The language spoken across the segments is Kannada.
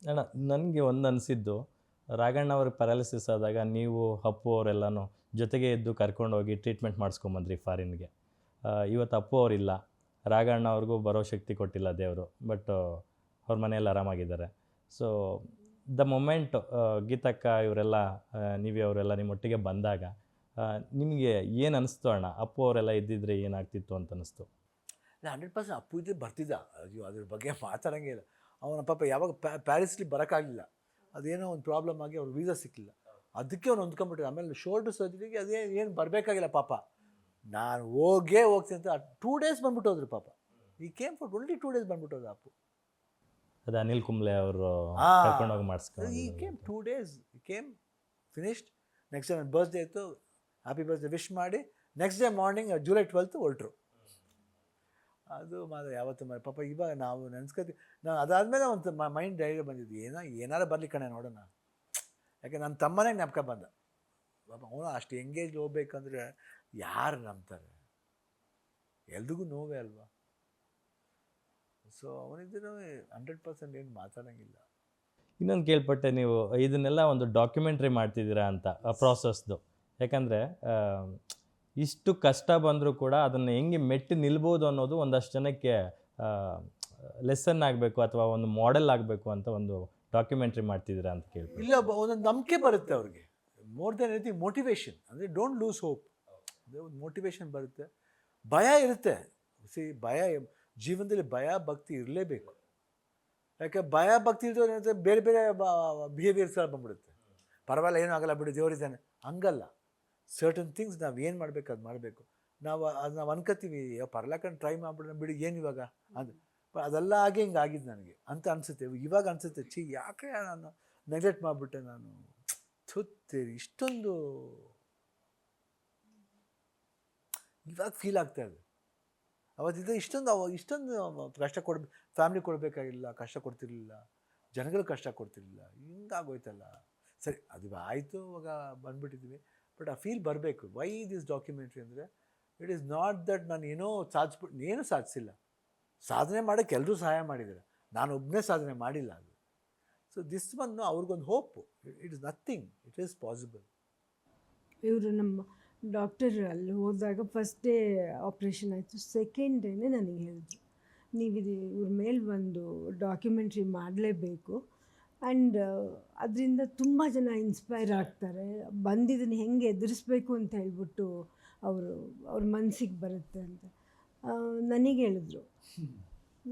ಅಣ್ಣ ನನಗೆ ಒಂದು ಅನಿಸಿದ್ದು, ರಾಘಣ್ಣ ಅವ್ರಿಗೆ ಪ್ಯಾರಾಲಿಸಿಸ್ ಆದಾಗ ನೀವು ಅಪ್ಪು ಅವರೆಲ್ಲನೂ ಜೊತೆಗೆ ಇದ್ದು ಕರ್ಕೊಂಡೋಗಿ ಟ್ರೀಟ್ಮೆಂಟ್ ಮಾಡಿಸ್ಕೊಂಬಂದ್ರಿ ಫಾರಿನ್ಗೆ. ಇವತ್ತು ಅಪ್ಪು ಅವರಿಲ್ಲ, ರಾಘಣ್ಣ ಅವ್ರಿಗೂ ಬರೋ ಶಕ್ತಿ ಕೊಟ್ಟಿಲ್ಲ ದೇವರು, ಬಟ್ ಅವ್ರ ಮನೆಯಲ್ಲಿ ಆರಾಮಾಗಿದ್ದಾರೆ. ಸೊ ದ ಮೊಮೆಂಟ್ ಗೀತಕ್ಕ ಇವರೆಲ್ಲ ನೀವೇ ಅವರೆಲ್ಲ ನಿಮ್ಮೊಟ್ಟಿಗೆ ಬಂದಾಗ ನಿಮಗೆ ಏನು ಅನಿಸ್ತು ಅಣ್ಣ? ಅಪ್ಪು ಅವರೆಲ್ಲ ಇದ್ದಿದ್ರೆ ಏನಾಗ್ತಿತ್ತು ಅಂತ ಅನಿಸ್ತು? 100% ಅಪ್ಪು ಇದ್ದರೆ ಬರ್ತಿದ್ದ. ಅಯ್ಯೋ ಅದ್ರ ಬಗ್ಗೆ ಮಾತಾಡೋಂಗೇ ಇಲ್ಲ. ಅವನ ಪಾಪ ಯಾವಾಗ ಪ್ಯಾರಿಸ್ಲಿ ಬರೋಕ್ಕಾಗಲಿಲ್ಲ, ಅದೇನೋ ಒಂದು ಪ್ರಾಬ್ಲಮ್ ಆಗಿ ಅವ್ರು ವೀಸಾ ಸಿಕ್ಕಿಲ್ಲ, ಅದಕ್ಕೆ ಅವ್ನು ಹೊಂದ್ಕೊಂಬಿಟ್ಟಿದ್ದ. ಆಮೇಲೆ ಶೋಲ್ಡ್ರ್ ಸರ್ಜರಿಗೆ ಅದೇ ಏನು ಬರಬೇಕಾಗಿಲ್ಲ ಪಾಪ, ನಾನು ಹೋಗ್ತೀನಿ ಅಂತ 2 days ಬಂದ್ಬಿಟ್ಟು ಹೋದ್ರು ಪಾಪ. ಈ ಕೇಮ್ ಫಾರ್ ಓನ್ಲಿ 2 days ಬಂದ್ಬಿಟ್ಟು ಹೋದ ಅಪ್ಪು. ಅದು ಅನಿಲ್ ಕುಂಬ್ಳೆ ಅವರು ಕರ್ಕೊಂಡೋಗಿ ಮಾಡಿಸ್ಕೊಂಡು ಈ came 2 days came finished. Next day ನನ್ನ ಬರ್ತ್ಡೇ ಇತ್ತು, ಹ್ಯಾಪಿ ಬರ್ತ್ಡೇ ವಿಶ್ ಮಾಡಿ next day morning July 12th ಹೊರಟರು. ಅದು ಮಾತ್ರ ಯಾವತ್ತು ಪಾಪ ಇವಾಗ ನಾವು ನೆನೆಸ್ಕೊತೀವಿ. ನಾನು ಅದಾದಮೇಲೆ ಒಂದು ಮೈಂಡ್ ಡೈರಿ ಬಂದಿದ್ದು, ಏನಾರು ಬರಲಿ ಕಣೆ ನೋಡೋಣ. ಯಾಕೆ ನನ್ನ ತಮ್ಮನೇ ಜ್ಞಾಪಕ ಬಂದ. ಪಾಪ ಅವನು ಅಷ್ಟು ಎಂಗೇಜ್ ಹೋಗ್ಬೇಕಂದ್ರೆ ಯಾರು ನಂಬ್ತಾರೆ? ಎಲ್ರಿಗೂ ನೋವೇ ಅಲ್ವಾ? ಸೊ ಅವನಿದ್ದರೂ 100% ಏನು ಮಾತಾಡೋಂಗಿಲ್ಲ. ಇನ್ನೊಂದು ಕೇಳ್ಪಟ್ಟೆ, ನೀವು ಇದನ್ನೆಲ್ಲ ಒಂದು ಡಾಕ್ಯುಮೆಂಟ್ರಿ ಮಾಡ್ತಿದ್ದೀರಾ ಅಂತ ಪ್ರಾಸೆಸ್ದು. ಯಾಕಂದರೆ ಇಷ್ಟು ಕಷ್ಟ ಬಂದರೂ ಕೂಡ ಅದನ್ನು ಹೆಂಗೆ ಮೆಟ್ಟಿ ನಿಲ್ಬೋದು ಅನ್ನೋದು ಒಂದಷ್ಟು ಜನಕ್ಕೆ ಲೆಸನ್ ಆಗಬೇಕು ಅಥವಾ ಒಂದು ಮಾಡೆಲ್ ಆಗಬೇಕು ಅಂತ ಒಂದು ಡಾಕ್ಯುಮೆಂಟ್ರಿ ಮಾಡ್ತಿದ್ದೀರಾ ಅಂತ ಕೇಳ್ಬೋದು. ಇಲ್ಲ, ಒಂದೊಂದು ನಂಬಿಕೆ ಬರುತ್ತೆ ಅವ್ರಿಗೆ. More than anything motivation. ಅಂದರೆ ಡೋಂಟ್ ಲೂಸ್ ಹೋಪ್. ಅಂದರೆ ಒಂದು ಮೋಟಿವೇಶನ್ ಬರುತ್ತೆ. ಭಯ ಇರುತ್ತೆ. ಭಯ ಜೀವನದಲ್ಲಿ ಭಯ ಭಕ್ತಿ ಇರಲೇಬೇಕು. ಯಾಕೆ ಭಯ ಭಕ್ತಿ ಇದ್ದವ್ರು ಏನಿರುತ್ತೆ, ಬೇರೆ ಬೇರೆ ಬಿಹೇವಿಯರ್ಸ್ ಬಂದ್ಬಿಡುತ್ತೆ. ಪರವಾಗಿಲ್ಲ, ಏನೂ ಆಗಲ್ಲ ಬಿಡು, ದೇವರಿದ್ದಾನೆ, ಹಂಗಲ್ಲ. ಸರ್ಟನ್ ಥಿಂಗ್ಸ್ ನಾವು ಏನು ಮಾಡಬೇಕು ಅದು ಮಾಡಬೇಕು. ನಾವು ಅನ್ಕೋತೀವಿ, ಪರ್ಲಾಕಂಡು ಟ್ರೈ ಮಾಡ್ಬಿಡೋಣ ಬಿಡಿ, ಏನು ಇವಾಗ ಅದು ಅದೆಲ್ಲ ಹಾಗೆ ಹಿಂಗೆ ಆಗಿದ್ದು ನನಗೆ ಅಂತ ಅನಿಸುತ್ತೆ. ಇವಾಗ ಅನಿಸುತ್ತೆ, ಯಾಕೆ ನಾನು ನೆಗ್ಲೆಕ್ಟ್ ಮಾಡಿಬಿಟ್ಟೆ, ನಾನು ತುತ್ತೇರಿ ಇಷ್ಟೊಂದು ಇವಾಗ ಫೀಲ್ ಆಗ್ತಾ ಇದೆ. ಅವತ್ತಿದ್ದ ಇಷ್ಟೊಂದು ಕಷ್ಟ ಫ್ಯಾಮಿಲಿ ಕೊಡಬೇಕಾಗಿಲ್ಲ, ಕಷ್ಟ ಕೊಡ್ತಿರ್ಲಿಲ್ಲ, ಜನಗಳಿಗೆ ಕಷ್ಟ ಕೊಡ್ತಿರ್ಲಿಲ್ಲ, ಹಿಂಗಾಗೋಯ್ತಲ್ಲ. ಸರಿ, ಅದು ಆಯಿತು, ಇವಾಗ ಬಂದುಬಿಟ್ಟಿದ್ವಿ. ಬಟ್ ಆ ಫೀಲ್ ಬರಬೇಕು. ವೈ ದಿಸ್ ಡಾಕ್ಯುಮೆಂಟ್ರಿ ಅಂದರೆ, ಇಟ್ ಈಸ್ ನಾಟ್ ದಟ್ ನಾನು ಏನೋ ಏನೂ ಸಾಧಿಸಿಲ್ಲ. ಸಾಧನೆ ಮಾಡೋಕ್ಕೆ ಎಲ್ಲರೂ ಸಹಾಯ ಮಾಡಿದ್ದಾರೆ, ನಾನು ಒಬ್ಬನೇ ಸಾಧನೆ ಮಾಡಿಲ್ಲ. ಅದು ಸೊ ದಿಸ್ ಒನ್ ಅವ್ರಿಗೊಂದು hope. It is nothing, it is possible. ಇವರು ನಮ್ಮ ಡಾಕ್ಟರ್ ಅಲ್ಲಿ ಹೋದಾಗ ಫಸ್ಟ್ ಡೇ ಆಪ್ರೇಷನ್ ಆಯಿತು. ಸೆಕೆಂಡ್ ಡೇನೇ ನನಗೆ ಹೇಳಿದ್ರು, ಇವ್ರ ಮೇಲೆ ಒಂದು ಡಾಕ್ಯುಮೆಂಟ್ರಿ ಮಾಡಲೇಬೇಕು. ಆ್ಯಂಡ್ ಅದರಿಂದ ತುಂಬ ಜನ ಇನ್ಸ್ಪೈರ್ ಆಗ್ತಾರೆ, ಬಂದಿದ್ದನ್ನು ಹೆಂಗೆ ಎದುರಿಸ್ಬೇಕು ಅಂತ ಹೇಳ್ಬಿಟ್ಟು ಅವ್ರ ಮನಸ್ಸಿಗೆ ಬರುತ್ತೆ ಅಂತ ನನಗೆ ಹೇಳಿದ್ರು.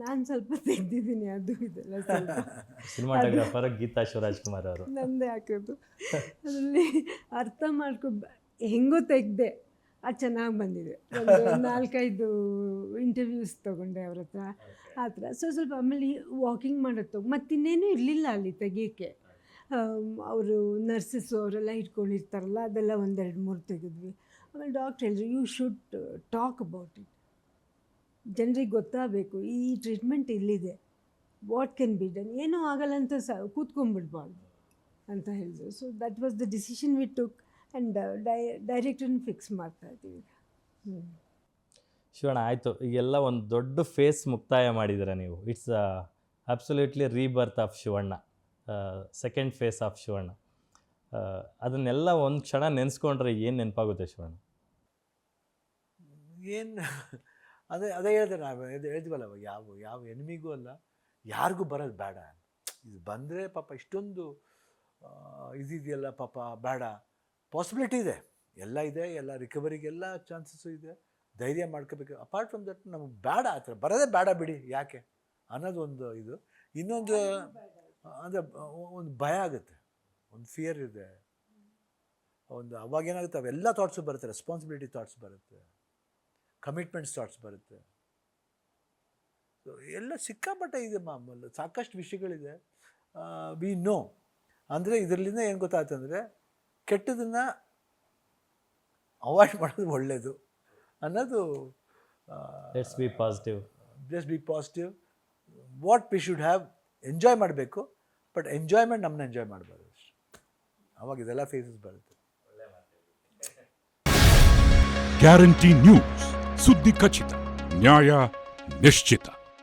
ನಾನು ಸ್ವಲ್ಪ ತೆಗೆದಿದ್ದೀನಿ, ಅದು ಇದೆಲ್ಲ ಸ್ವಲ್ಪ ಸಿನಿಮಾಟೋಗ್ರಾಫರ್ ಗೀತಾ ಶಿವರಾಜ್ಕುಮಾರ್ ಅವರು ನಂದೇ ಹಾಕೋದು. ಅದರಲ್ಲಿ ಅರ್ಥ ಹೆಂಗೋ ತೆಗೆದೆ, ಅದು ಚೆನ್ನಾಗಿ ಬಂದಿದೆ. ಒಂದು 4-5 ಇಂಟರ್ವ್ಯೂಸ್ ತೊಗೊಂಡೆ ಅವ್ರ ಹತ್ರ, ಆ ಥರ. ಸ್ವಲ್ಪ ಆಮೇಲೆ ವಾಕಿಂಗ್ ಮಾಡೋದು ಮತ್ತಿನ್ನೇನೂ ಇರಲಿಲ್ಲ ಅಲ್ಲಿ ತೆಗಿಯೋಕ್ಕೆ. ಅವರು ನರ್ಸಸ್ಸು ಅವರೆಲ್ಲ ಇಟ್ಕೊಂಡಿರ್ತಾರಲ್ಲ, ಅದೆಲ್ಲ 1-2-3 ತೆಗೆದ್ವಿ. ಆಮೇಲೆ ಡಾಕ್ಟ್ರ್ ಹೇಳಿದ್ರು, you should talk about it, ಜನರಿಗೆ ಗೊತ್ತಾಗಬೇಕು ಈ ಟ್ರೀಟ್ಮೆಂಟ್ ಇಲ್ಲಿದೆ, ವಾಟ್ ಕ್ಯಾನ್ ಬಿ ಡನ್, ಏನೂ ಆಗಲ್ಲ ಅಂತ ಕೂತ್ಕೊಂಡ್ಬಿಡ್ಬಾರ್ದು ಅಂತ ಹೇಳಿದ್ರು. So that was the decision we took. And ಡೈರೆಕ್ಟರ್ನ ಫಿಕ್ಸ್ ಮಾಡ್ತಾಯಿದ್ದೀವಿ. ಶಿವಣ್ಣ, ಆಯಿತು, ಈಗೆಲ್ಲ ಒಂದು ದೊಡ್ಡ ಫೇಸ್ ಮುಕ್ತಾಯ ಮಾಡಿದ್ದೀರ ನೀವು. It's absolutely rebirth of Shivanna, second phase of Shivanna. ಅದನ್ನೆಲ್ಲ ಒಂದು ಕ್ಷಣ ನೆನೆಸ್ಕೊಂಡ್ರೆ ಏನು ನೆನಪಾಗುತ್ತೆ ಶಿವಣ್ಣ? ಏನು ಅದೇ ಹೇಳಿದೆ, ನಾವು ಹೇಳ್ತೀವಲ್ಲ, ಯಾವ ಎನಿಮಿಗೂ ಅಲ್ಲ, ಯಾರಿಗೂ ಬರೋದು ಬೇಡ. ಇದು ಬಂದರೆ ಪಾಪ ಇಷ್ಟೊಂದು ಇದಿದೆಯಲ್ಲ ಪಾಪ, ಬೇಡ. ಪಾಸಿಬಿಲಿಟಿ ಇದೆ, ಎಲ್ಲ ಇದೆ, ಎಲ್ಲ ರಿಕವರಿಗೆಲ್ಲ ಚಾನ್ಸಸ್ಸು ಇದೆ, ಧೈರ್ಯ ಮಾಡ್ಕೋಬೇಕು. ಅಪಾರ್ಟ್ ಫ್ರಮ್ ದಟ್ ನಮಗೆ ಬೇಡ, ಆ ಥರ ಬರೋದೇ ಬೇಡ ಬಿಡಿ, ಯಾಕೆ ಅನ್ನೋದು ಒಂದು ಇದು. ಇನ್ನೊಂದು ಅಂದರೆ ಒಂದು ಭಯ ಆಗುತ್ತೆ, ಒಂದು ಫಿಯರ್ ಇದೆ, ಒಂದು ಅವಾಗೇನಾಗುತ್ತೆ, ಅವೆಲ್ಲ ಥಾಟ್ಸು ಬರುತ್ತೆ, ರೆಸ್ಪಾನ್ಸಿಬಿಲಿಟಿ ಥಾಟ್ಸ್ ಬರುತ್ತೆ, ಕಮಿಟ್ಮೆಂಟ್ಸ್ ಥಾಟ್ಸ್ ಬರುತ್ತೆ. ಸೊ ಎಲ್ಲ ಸಿಕ್ಕಾಪಟ್ಟೆ ಇದೆ ಮಾಮೂಲು, ಸಾಕಷ್ಟು ವಿಷಯಗಳಿದೆ. ವಿ ನೋ ಅಂದರೆ ಇದರಲ್ಲಿಂದ ಏನು ಗೊತ್ತಾಯ್ತು ಅಂದರೆ, ಕೆಟ್ಟದನ್ನು ಅವಾಯ್ಡ್ ಮಾಡೋದು ಒಳ್ಳೆಯದು ಅನ್ನೋದು. Let's be positive. Just B positive. What we should have, enjoy ಮಾಡಬೇಕು, ಬಟ್ ಎಂಜಾಯ್ಮೆಂಟ್ ನಮ್ಮನ್ನ ಎಂಜಾಯ್ ಮಾಡಬಾರ್ದು ಅಷ್ಟೇ. ಅವಾಗ ಇದೆಲ್ಲ ಫೇಸಸ್ ಬರುತ್ತೆ. ಗ್ಯಾರಂಟಿ ನ್ಯೂಸ್, ಸುದ್ದಿ ಖಚಿತ, ನ್ಯಾಯ ನಿಶ್ಚಿತ.